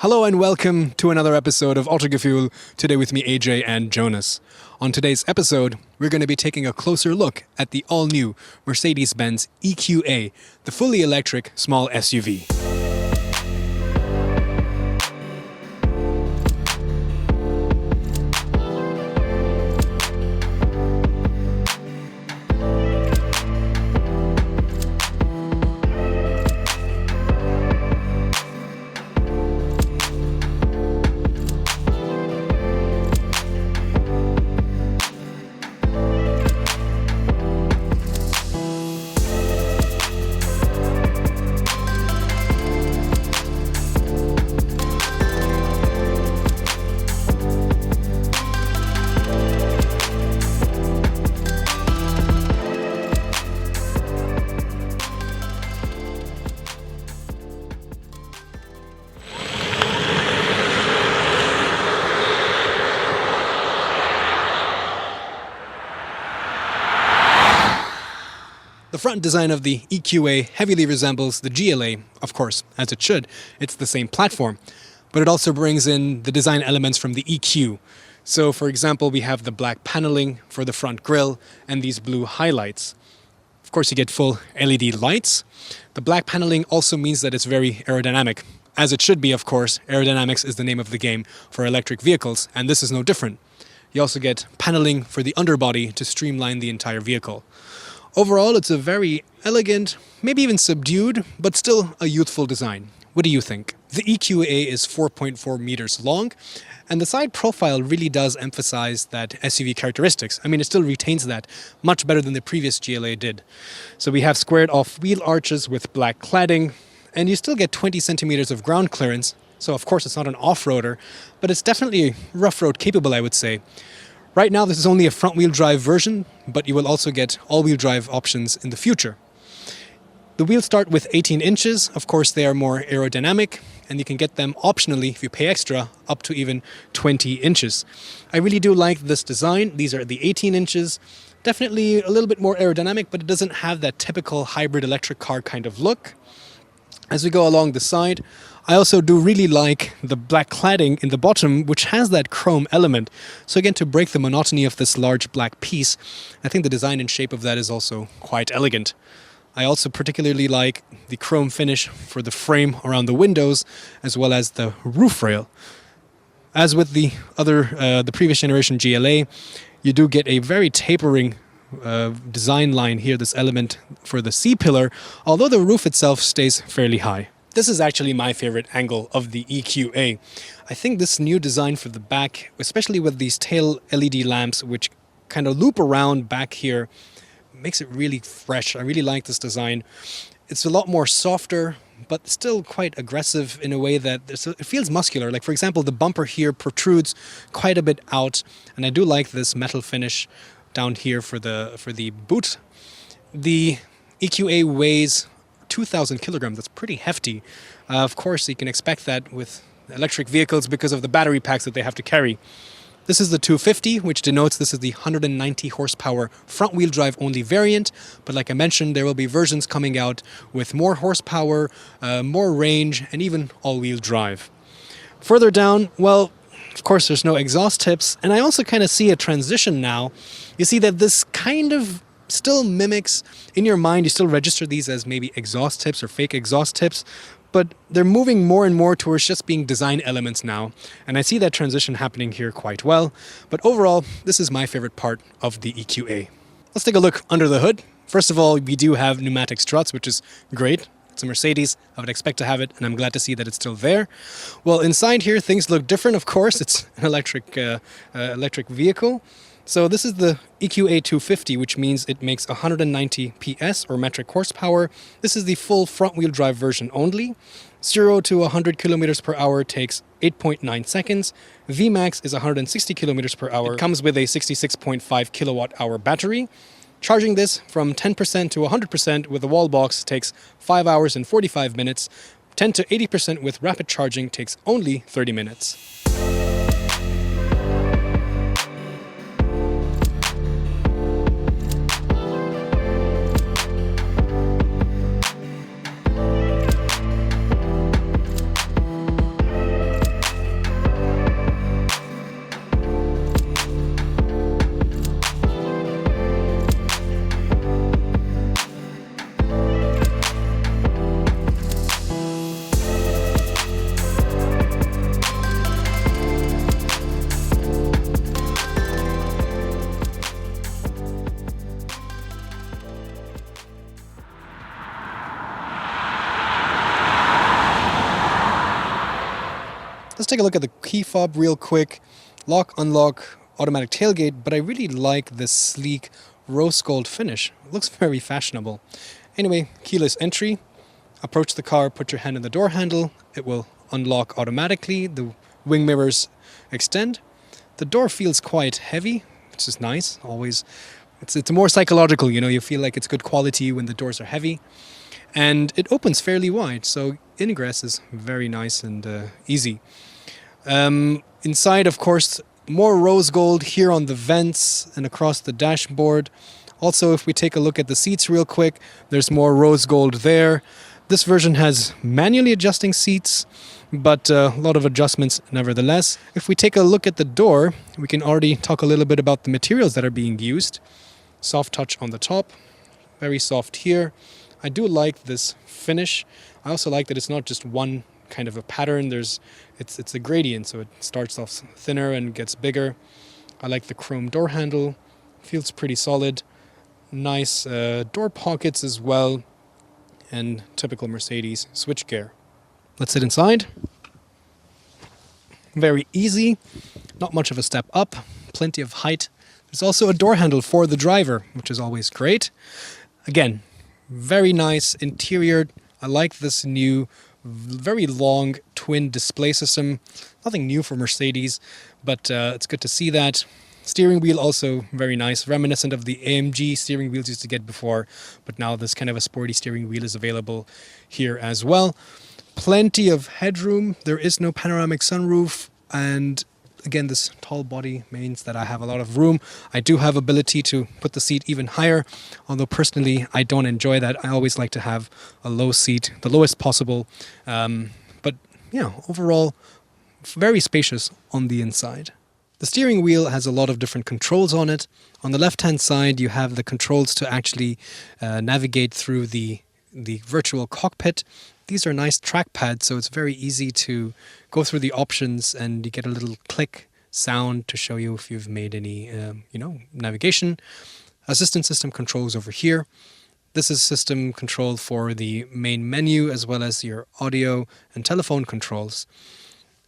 Hello and welcome to another episode of Autogefuehl, today with me AJ and Jonas. On today's episode, we're going to be taking a closer look at the all-new Mercedes-Benz EQA, the fully electric small SUV. The front design of the EQA heavily resembles the GLA, of course, as it should. It's the same platform, but it also brings in the design elements from the EQ. So, for example, we have the black paneling for the front grille and these blue highlights. Of course, you get full LED lights. The black paneling also means that it's very aerodynamic. As it should be, of course. Aerodynamics is the name of the game for electric vehicles, and this is no different. You also get paneling for the underbody to streamline the entire vehicle. Overall, it's a very elegant, maybe even subdued, but still a youthful design. What do you think? The EQA is 4.4 meters long, and the side profile really does emphasize that SUV characteristics. I mean, it still retains that much better than the previous GLA did. So we have squared off wheel arches with black cladding, and you still get 20 centimeters of ground clearance. So of course it's not an off-roader, but it's definitely rough road capable, I would say. Right now, this is only a front-wheel drive version, but you will also get all-wheel drive options in the future. The wheels start with 18 inches. Of course, they are more aerodynamic, and you can get them optionally, if you pay extra, up to even 20 inches. I really do like this design. These are the 18 inches. Definitely a little bit more aerodynamic, but it doesn't have that typical hybrid electric car kind of look. As we go along the side, I also do really like the black cladding in the bottom, which has that chrome element. So again, to break the monotony of this large black piece, I think the design and shape of that is also quite elegant. I also particularly like the chrome finish for the frame around the windows, as well as the roof rail. As with the previous generation GLA, you do get a very tapering design line here, this element for the C-pillar, although the roof itself stays fairly high. This is actually my favorite angle of the EQA. I think this new design for the back, especially with these tail LED lamps, which kind of loop around back here, makes it really fresh. I really like this design. It's a lot more softer, but still quite aggressive in a way that it feels muscular. Like, for example, the bumper here protrudes quite a bit out, and I do like this metal finish down here for the boot. The EQA weighs 2,000 kilograms. That's pretty hefty. Of course, you can expect that with electric vehicles because of the battery packs that they have to carry. This is the 250, which denotes this is the 190 horsepower front-wheel drive only variant. But like I mentioned, there will be versions coming out with more horsepower, more range, and even all-wheel drive. Further down, well, of course, there's no exhaust tips. And I also kind of see a transition now. You see that this kind of still mimics, in your mind, you still register these as maybe exhaust tips or fake exhaust tips, but they're moving more and more towards just being design elements now. And I see that transition happening here quite well. But overall, this is my favorite part of the EQA. Let's take a look under the hood. First of all, we do have pneumatic struts, which is great. It's a Mercedes. I would expect to have it, and I'm glad to see that it's still there. Well, inside here, things look different, of course. It's an electric vehicle. So this is the EQA 250, which means it makes 190 PS or metric horsepower. This is the full front-wheel drive version only. 0 to 100 kilometers per hour takes 8.9 seconds. VMAX is 160 kilometers per hour. It comes with a 66.5 kilowatt hour battery. Charging this from 10% to 100% with a wall box takes 5 hours and 45 minutes. 10 to 80% with rapid charging takes only 30 minutes. Let's take a look at the key fob real quick. Lock, unlock, automatic tailgate, but I really like this sleek rose gold finish. It looks very fashionable. Anyway, keyless entry. Approach the car, put your hand on the door handle. It will unlock automatically. The wing mirrors extend. The door feels quite heavy, which is nice. Always, it's more psychological, you know, you feel like it's good quality when the doors are heavy. And it opens fairly wide, so ingress is very nice and easy. Inside, of course, more rose gold here on the vents and across the dashboard. Also, if we take a look at the seats real quick, there's more rose gold there. This version has manually adjusting seats, but a lot of adjustments nevertheless. If we take a look at the door, we can already talk a little bit about the materials that are being used. Soft touch on the top, very soft here. I do like this finish. I also like that it's not just one kind of a pattern. It's a gradient, so it starts off thinner and gets bigger. I like the chrome door handle. Feels pretty solid. Nice door pockets as well. And typical Mercedes switchgear. Let's sit inside. Very easy. Not much of a step up. Plenty of height. There's also a door handle for the driver, which is always great. Again, very nice interior. I like this new, very long twin display system. Nothing new for Mercedes, but it's good to see that. Steering wheel also very nice, reminiscent of the AMG steering wheels used to get before, but now this kind of a sporty steering wheel is available here as well. Plenty of headroom. There is no panoramic sunroof, and again, this tall body means that I have a lot of room. I do have ability to put the seat even higher, although personally I don't enjoy that. I always like to have a low seat, the lowest possible. But yeah, overall, very spacious on the inside. The steering wheel has a lot of different controls on it. On the left-hand side, you have the controls to actually navigate through the virtual cockpit. These are nice trackpads, so it's very easy to go through the options, and you get a little click sound to show you if you've made any, navigation. Assistant system controls over here. This is system control for the main menu, as well as your audio and telephone controls.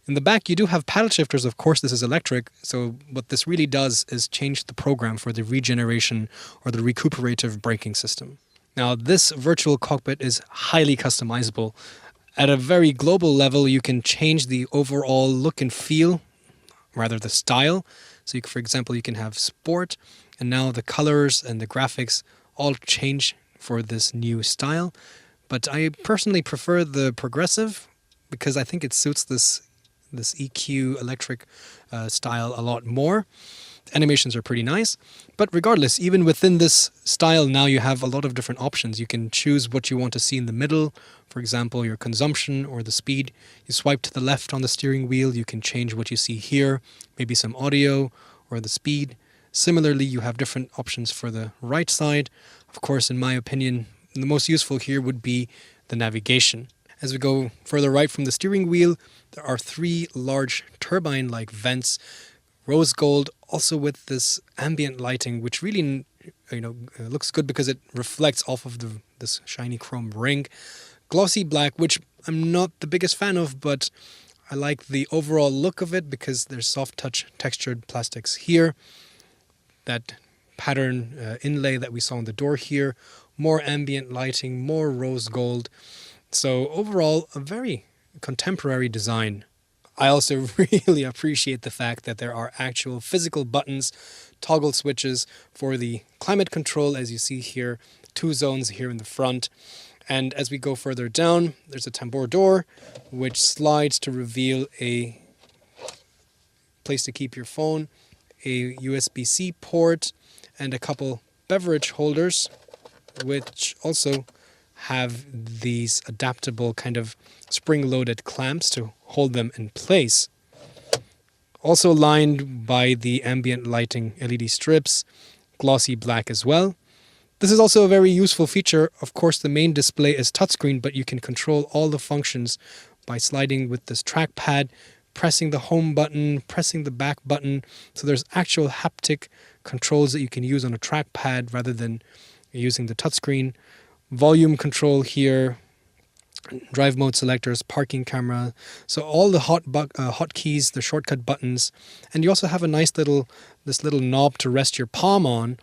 In the back, you do have paddle shifters. Of course, this is electric, so what this really does is change the program for the regeneration or the recuperative braking system. Now, this virtual cockpit is highly customizable. At a very global level, you can change the overall look and feel, rather the style. So, for example, you can have sport, and now the colors and the graphics all change for this new style. But I personally prefer the progressive because I think it suits this EQ electric style a lot more. Animations are pretty nice, but regardless, even within this style now you have a lot of different options. You can choose what you want to see in the middle, for example your consumption or the speed. You swipe to the left on the steering wheel, you can change what you see here, maybe some audio or the speed. Similarly, you have different options for the right side. Of course, in my opinion, the most useful here would be the navigation. As we go further right from the steering wheel, there are 3 large turbine-like vents, rose gold, also with this ambient lighting, which really looks good because it reflects off of this shiny chrome ring. Glossy black, which I'm not the biggest fan of, but I like the overall look of it because there's soft touch textured plastics here. That pattern inlay that we saw on the door here, more ambient lighting, more rose gold. So overall, a very contemporary design. I also really appreciate the fact that there are actual physical buttons, toggle switches for the climate control, as you see here, 2 zones here in the front. And as we go further down, there's a tambour door, which slides to reveal a place to keep your phone, a USB-C port, and a couple beverage holders, which also have these adaptable kind of spring-loaded clamps to hold them in place. Also lined by the ambient lighting LED strips, glossy black as well. This is also a very useful feature. Of course, the main display is touchscreen, but you can control all the functions by sliding with this trackpad, pressing the home button, pressing the back button. So there's actual haptic controls that you can use on a trackpad rather than using the touchscreen. Volume control here, drive mode selectors, parking camera, so all the hotkeys, the shortcut buttons, and you also have a nice this little knob to rest your palm on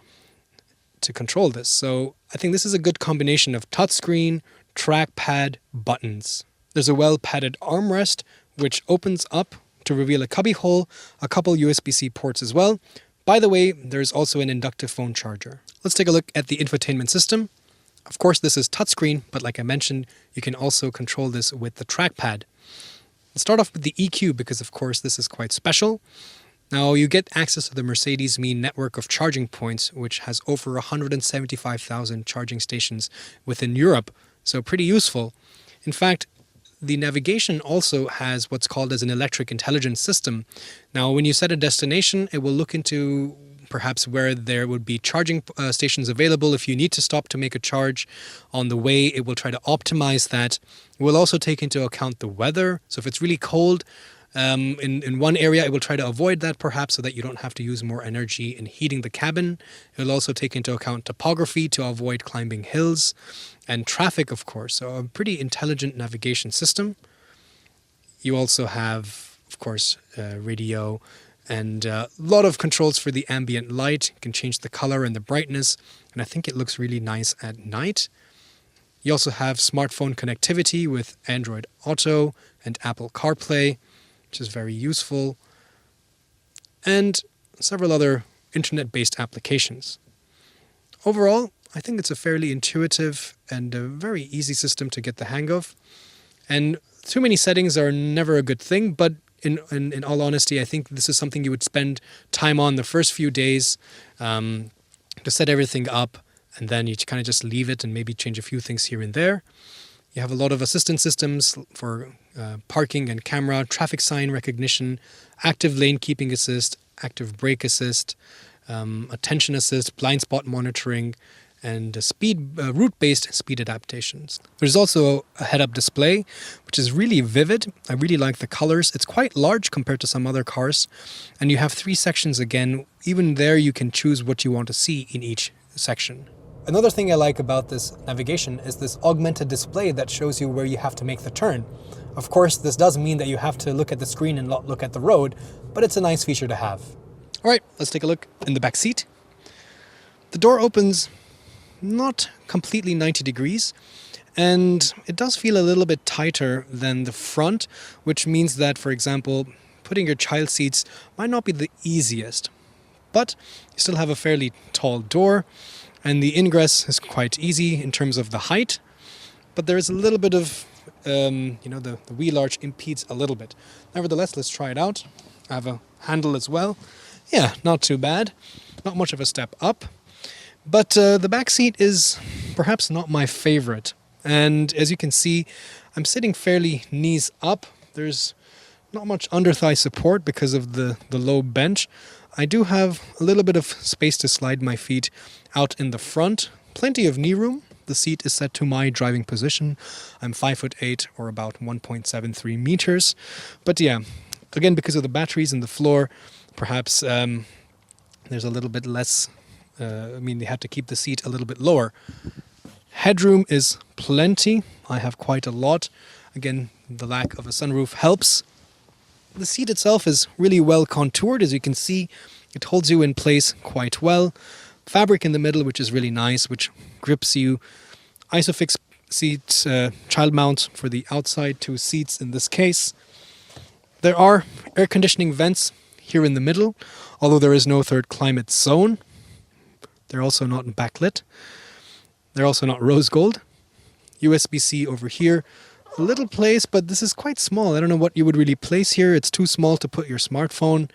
to control this. So I think this is a good combination of touchscreen, trackpad, buttons. There's a well padded armrest which opens up to reveal a cubby hole, a couple USB-C ports as well. By the way, there's also an inductive phone charger. Let's take a look at the infotainment system. Of course, this is touchscreen, but like I mentioned, you can also control this with the trackpad. Let's start off with the EQ because, of course, this is quite special. Now, you get access to the Mercedes-Me network of charging points, which has over 175,000 charging stations within Europe, so pretty useful. In fact, the navigation also has what's called as an electric intelligence system. Now, when you set a destination, it will look into perhaps where there would be charging stations available. If you need to stop to make a charge on the way, it will try to optimize that. It will also take into account the weather. So if it's really cold in one area, it will try to avoid that perhaps so that you don't have to use more energy in heating the cabin. It will also take into account topography to avoid climbing hills and traffic, of course. So a pretty intelligent navigation system. You also have, of course, radio, and a lot of controls for the ambient light. You can change the color and the brightness, and I think it looks really nice at night. You also have smartphone connectivity with Android Auto and Apple CarPlay, which is very useful, and several other internet-based applications. Overall, I think it's a fairly intuitive and a very easy system to get the hang of. And too many settings are never a good thing, but in all honesty, I think this is something you would spend time on the first few days to set everything up, and then you kind of just leave it and maybe change a few things here and there. You have a lot of assistance systems for parking and camera, traffic sign recognition, active lane keeping assist, active brake assist, attention assist, blind spot monitoring, and route-based speed adaptations. There's also a head-up display, which is really vivid. I really like the colors. It's quite large compared to some other cars. And you have 3 sections again. Even there, you can choose what you want to see in each section. Another thing I like about this navigation is this augmented display that shows you where you have to make the turn. Of course, this does mean that you have to look at the screen and not look at the road, but it's a nice feature to have. All right, let's take a look in the back seat. The door opens not completely 90 degrees, and it does feel a little bit tighter than the front, which means that, for example, putting your child seats might not be the easiest, but you still have a fairly tall door, and the ingress is quite easy in terms of the height, but there is a little bit of, the wheel arch impedes a little bit. Nevertheless, let's try it out. I have a handle as well. Yeah, not too bad. Not much of a step up. But the back seat is perhaps not my favorite. And as you can see, I'm sitting fairly knees up. There's not much under thigh support because of the low bench. I do have a little bit of space to slide my feet out in the front. Plenty of knee room. The seat is set to my driving position. I'm 5'8" or about 1.73 meters. But yeah, again, because of the batteries in the floor, perhaps there's a little bit less. They had to keep the seat a little bit lower. Headroom is plenty. I have quite a lot. Again, the lack of a sunroof helps. The seat itself is really well contoured. As you can see, it holds you in place quite well. Fabric in the middle, which is really nice, which grips you. Isofix seats, child mount for the outside 2 seats in this case. There are air conditioning vents here in the middle, although there is no third climate zone. They're also not backlit. They're also not rose gold. USB-C over here. A little place, but this is quite small. I don't know what you would really place here. It's too small to put your smartphone.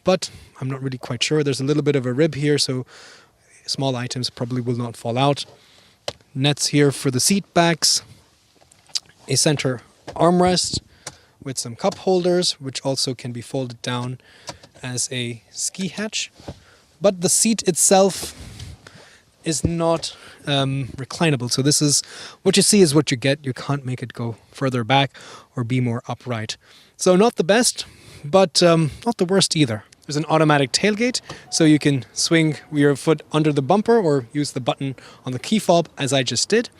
But I'm not really quite sure. There's a little bit of a rib here, so small items probably will not fall out. Nets here for the seat backs. A center armrest with some cup holders, which also can be folded down as a ski hatch. But the seat itself is not reclinable. So this is what you see is what you get. You can't make it go further back or be more upright. So not the best, but not the worst either. There's an automatic tailgate, so you can swing your foot under the bumper or use the button on the key fob as I just did.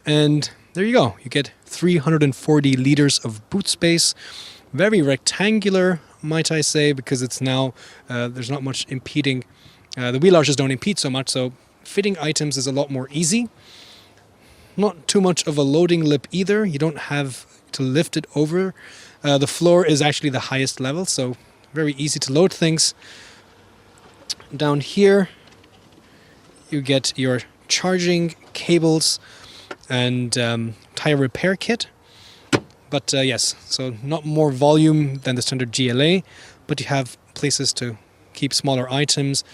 And there you go. You get 340 liters of boot space. Very rectangular, might I say, because it's now, there's not much impeding. The wheel arches don't impede so much, so fitting items is a lot more easy. Not too much of a loading lip either. You don't have to lift it over. The floor is actually the highest level, so very easy to load things. Down here, you get your charging cables and tire repair kit. But yes, so not more volume than the standard GLA, but you have places to keep smaller items,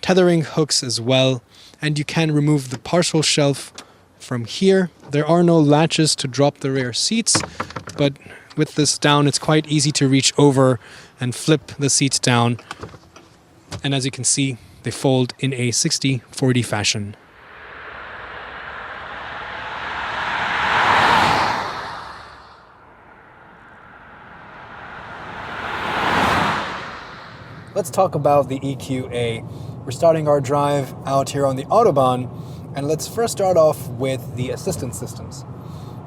tethering hooks as well, and you can remove the partial shelf from here. There are no latches to drop the rear seats, but with this down, it's quite easy to reach over and flip the seats down. And as you can see, they fold in a 60-40 fashion. Let's talk about the EQA. We're starting our drive out here on the Autobahn, and let's first start off with the assistance systems.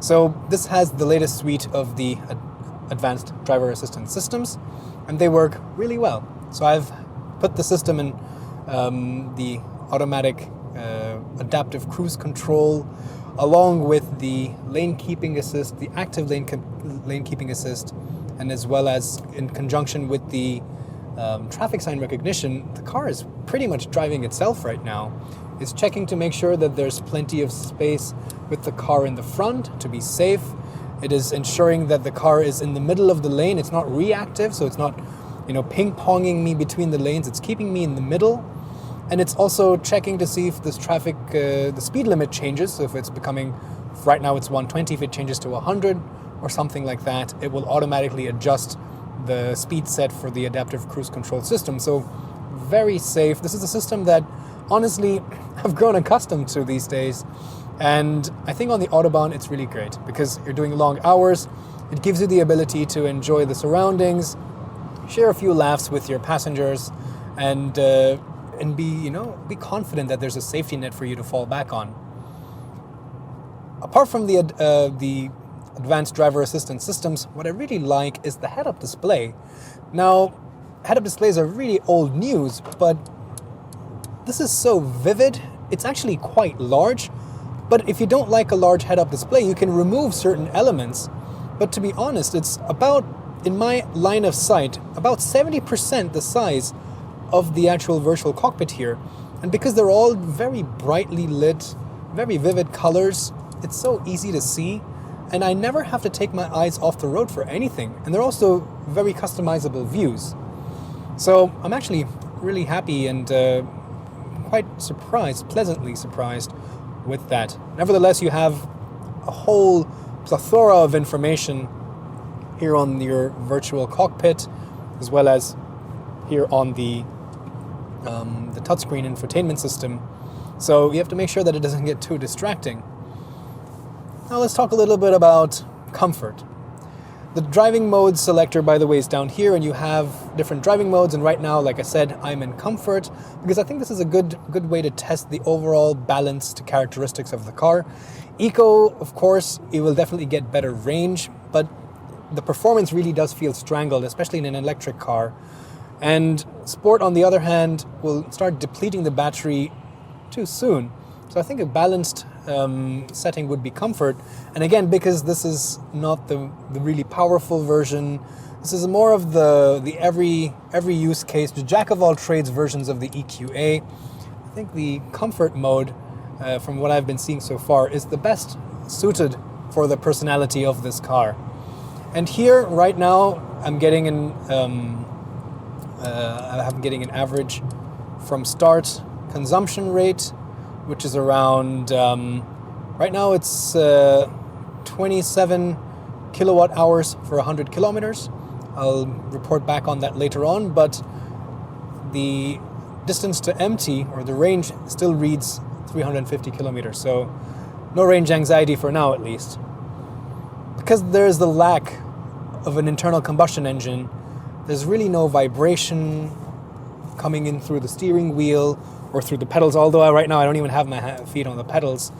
So this has the latest suite of the advanced driver assistance systems, and they work really well. So I've put the system in the automatic adaptive cruise control, along with the lane keeping assist, the active lane keeping assist, and as well as in conjunction with the traffic sign recognition. The car is pretty much driving itself right now. It's checking to make sure that there's plenty of space with the car in the front to be safe. It is ensuring that the car is in the middle of the lane. It's not reactive, so it's not, ping-ponging me between the lanes. It's keeping me in the middle. And it's also checking to see if this traffic, the speed limit changes. So if it's becoming, right now it's 120, if it changes to 100 or something like that, it will automatically adjust the speed set for the adaptive cruise control system. So very safe. This is a system that honestly I've grown accustomed to these days, and I think on the Autobahn it's really great because you're doing long hours. It gives you the ability to enjoy the surroundings, share a few laughs with your passengers, and be confident that there's a safety net for you to fall back on. Apart from the advanced driver assistance systems, what I really like is the head-up display. Now, head-up displays are really old news, but this is so vivid. It's actually quite large, but if you don't like a large head-up display, you can remove certain elements. But to be honest, it's about, in my line of sight, about 70% the size of the actual virtual cockpit here. And because they're all very brightly lit, very vivid colors, it's so easy to see. And I never have to take my eyes off the road for anything. And they're also very customizable views. So I'm actually really happy and quite surprised, pleasantly surprised with that. Nevertheless, you have a whole plethora of information here on your virtual cockpit, as well as here on the touchscreen infotainment system. So you have to make sure that it doesn't get too distracting. Now let's talk a little bit about comfort. The driving mode selector, by the way, is down here, and you have different driving modes. And right now, like I said, I'm in comfort because I think this is a good way to test the overall balanced characteristics of the car. Eco, of course, it will definitely get better range, but the performance really does feel strangled, especially in an electric car. And Sport, on the other hand, will start depleting the battery too soon. So I think a balanced setting would be comfort. And again, because this is not the really powerful version, this is more of the every use case, the jack of all trades versions of the EQA. I think the comfort mode, from what I've been seeing so far, is the best suited for the personality of this car. And here, right now, I'm getting an average from start consumption rate, which is around, right now it's 27 kilowatt hours for 100 kilometers. I'll report back on that later on, but the distance to empty, or the range, still reads 350 kilometers, so no range anxiety for now at least. Because there's the lack of an internal combustion engine, there's really no vibration coming in through the steering wheel or through the pedals, although right now I don't even have my feet on the pedals.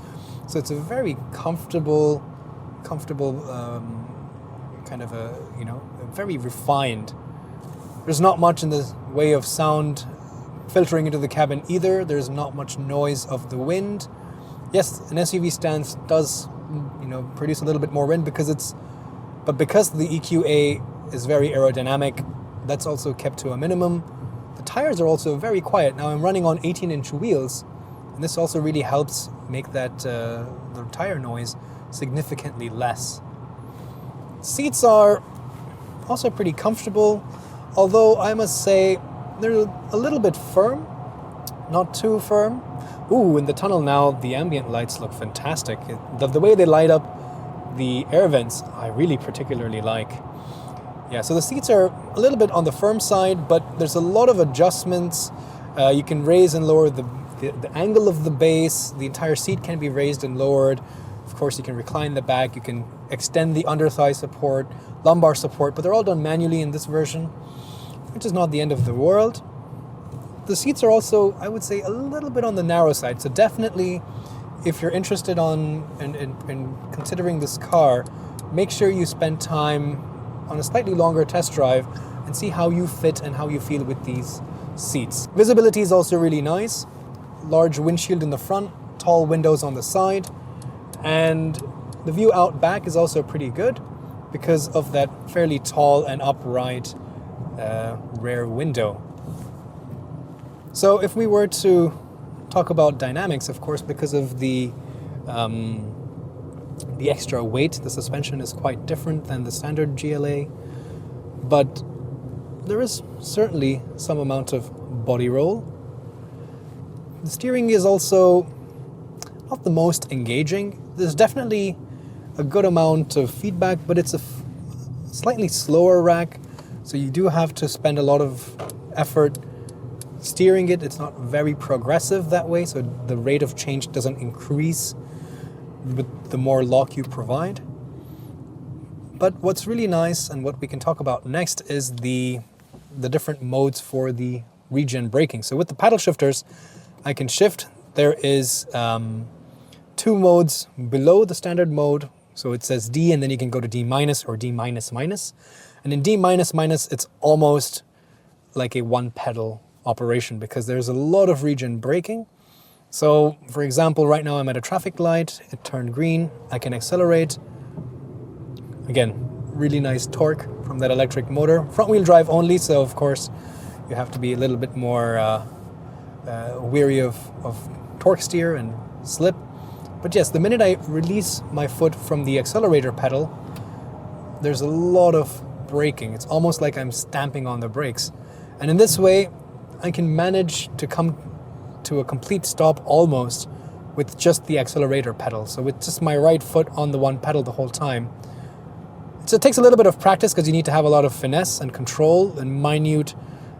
So it's a very comfortable kind of very refined. There's not much in the way of sound filtering into the cabin either. There's not much noise of the wind. Yes, an SUV stance does, produce a little bit more wind because the EQA is very aerodynamic, that's also kept to a minimum. The tires are also very quiet. Now I'm running on 18-inch wheels, and this also really helps make that the tire noise significantly less. Seats are also pretty comfortable, although I must say they're a little bit firm, not too firm. Ooh, in the tunnel now, the ambient lights look fantastic. The way they light up the air vents, I really particularly like. Yeah, so the seats are a little bit on the firm side, but there's a lot of adjustments. You can raise and lower the angle of the base. The entire seat can be raised and lowered. Of course, you can recline the back. You can extend the underthigh support, lumbar support, but they're all done manually in this version, which is not the end of the world. The seats are also, I would say, a little bit on the narrow side. So definitely, if you're interested in considering this car, make sure you spend time on a slightly longer test drive and see how you fit and how you feel with these seats. Visibility is also really nice. Large windshield in the front, tall windows on the side, and the view out back is also pretty good because of that fairly tall and upright rear window. So if we were to talk about dynamics, of course, because of the extra weight, the suspension is quite different than the standard GLA, but there is certainly some amount of body roll. The steering is also not the most engaging. There's definitely a good amount of feedback, but it's a slightly slower rack, so you do have to spend a lot of effort steering it. It's not very progressive that way, so the rate of change doesn't increase with the more lock you provide. But what's really nice, and what we can talk about next, is the different modes for the regen braking. So with the paddle shifters, I can shift. There is 2 modes below the standard mode. So it says D, and then you can go to D minus or D minus minus. And in D minus minus, it's almost like a one pedal operation because there's a lot of regen braking. So for example, right now I'm at a traffic light, it turned green, I can accelerate. Again, really nice torque from that electric motor. Front wheel drive only, so of course you have to be a little bit more wary of torque steer and slip. But yes, the minute I release my foot from the accelerator pedal, there's a lot of braking. It's almost like I'm stamping on the brakes. And in this way, I can manage to come to a complete stop almost with just the accelerator pedal. So with just my right foot on the one pedal the whole time. So it takes a little bit of practice because you need to have a lot of finesse and control, and minute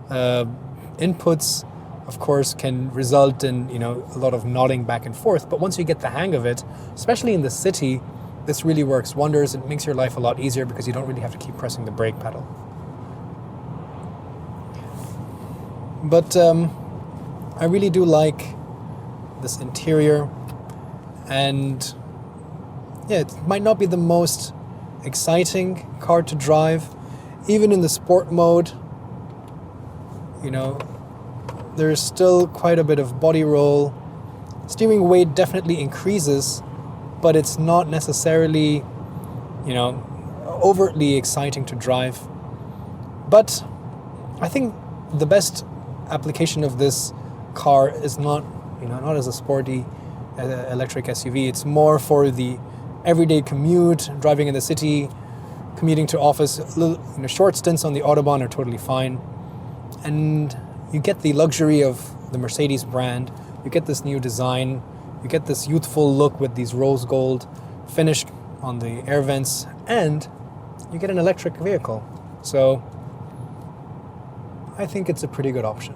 inputs, of course, can result in a lot of nodding back and forth. But once you get the hang of it, especially in the city, this really works wonders. It makes your life a lot easier because you don't really have to keep pressing the brake pedal. But I really do like this interior, and yeah, it might not be the most exciting car to drive. Even in the sport mode, there's still quite a bit of body roll. Steering weight definitely increases, but it's not necessarily, overtly exciting to drive. But I think the best application of this car is not as a sporty electric SUV. It's more for the everyday commute, driving in the city, commuting to office. Short stints on the Autobahn are totally fine. And you get the luxury of the Mercedes brand. You get this new design. You get this youthful look with these rose gold finish on the air vents, and you get an electric vehicle. So I think it's a pretty good option.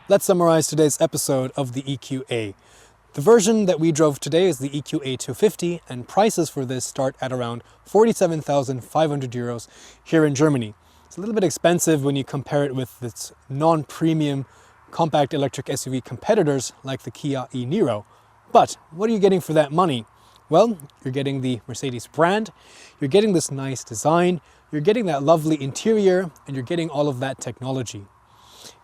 Let's summarize today's episode of the EQA. The version that we drove today is the EQA 250, and prices for this start at around 47,500 euros here in Germany. It's a little bit expensive when you compare it with its non-premium compact electric SUV competitors like the Kia e-Niro. But what are you getting for that money? Well, you're getting the Mercedes brand, you're getting this nice design, you're getting that lovely interior, and you're getting all of that technology.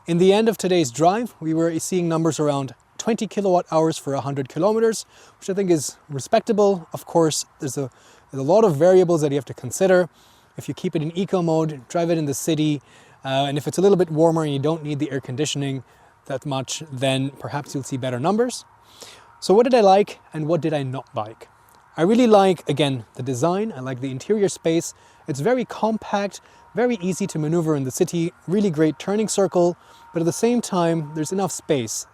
In the end of today's drive, we were seeing numbers around 20 kilowatt hours for 100 kilometers, which I think is respectable. Of course, there's a lot of variables that you have to consider. If you keep it in eco mode, drive it in the city, and if it's a little bit warmer and you don't need the air conditioning that much, then perhaps you'll see better numbers. So what did I like and what did I not like? I really like, again, the design. I like the interior space. It's very compact, very easy to maneuver in the city, really great turning circle, but at the same time, there's enough space.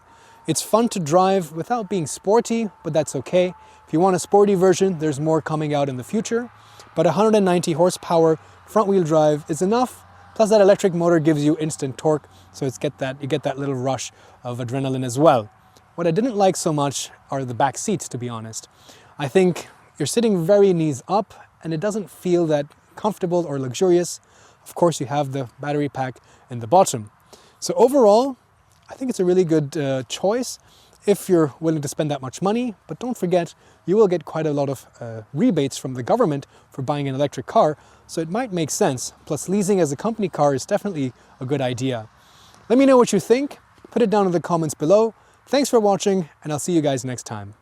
It's fun to drive without being sporty, but that's okay. If you want a sporty version, there's more coming out in the future, but 190 horsepower front-wheel drive is enough. Plus that electric motor gives you instant torque, so you get that little rush of adrenaline as well. What I didn't like so much are the back seats, to be honest. I think you're sitting very knees up and it doesn't feel that comfortable or luxurious. Of course, you have the battery pack in the bottom. So overall, I think it's a really good choice if you're willing to spend that much money. But don't forget, you will get quite a lot of rebates from the government for buying an electric car. So it might make sense. Plus, leasing as a company car is definitely a good idea. Let me know what you think. Put it down in the comments below. Thanks for watching, and I'll see you guys next time.